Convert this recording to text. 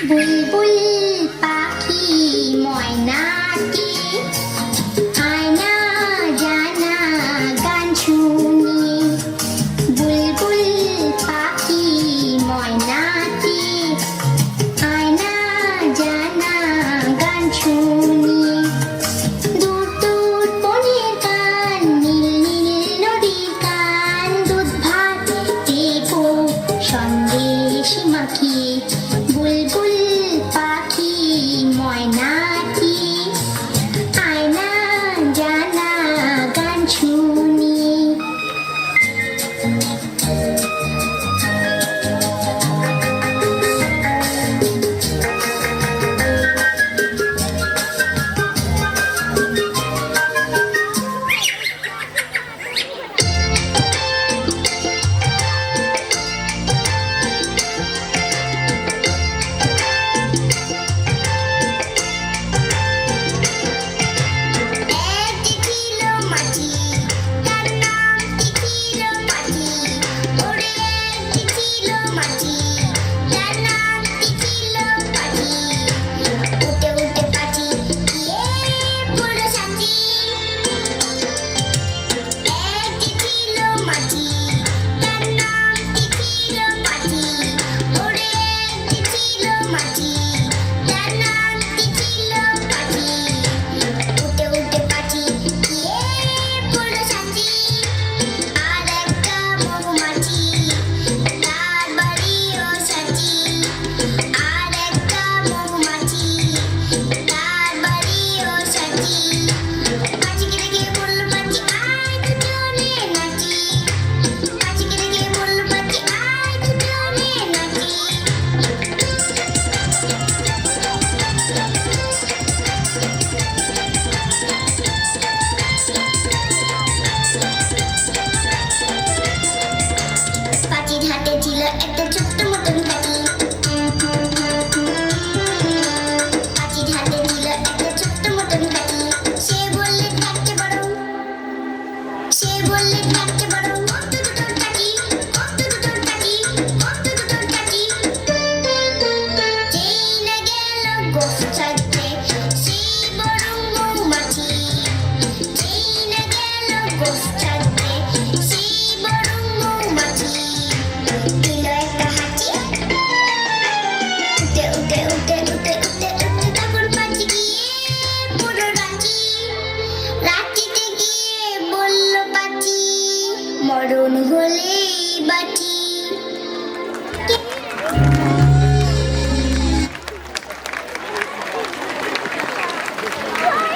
বুলবুল পাখি ময়নাটি আয়না জানা গান শুনি। বুলবুল পাখি ময়নাটি আয়না জানা গান শুনি। দূর দূর বনের গান, নীল নীল নদীর গান, দুধ ভাত দেবো সন্দেশ মাখিয়ে। বুলবুল পাখি ময়নাটি আয়না জানা গান শুনি। পাখির হাতে ছিল একটা ছোট্ট মতন কাঠি। পাখির হাতে ছিল একটা ছোট্ট মতন কাঠি। সে বললে থাকতে পারো, সে বললে থাকতে পারো। কত দুটোর কাঠি, কত দুটোর কাঠি, কত দুটোর কাঠি। যেই না গেল গোফ ছাড়তে সেই বরং মৌমাছি। যেই না গেল গোফ ছাড়তে সেই বরং মৌমাছি। দিল একটা হাঁচি, উঠে উঠে উঠে উঠে উঠে উঠে তখন পাখি গিয়ে পুরো রাঁচি। রাঁচিতে গিয়ে বলল পাখি মরণ হলেই বাঁচি।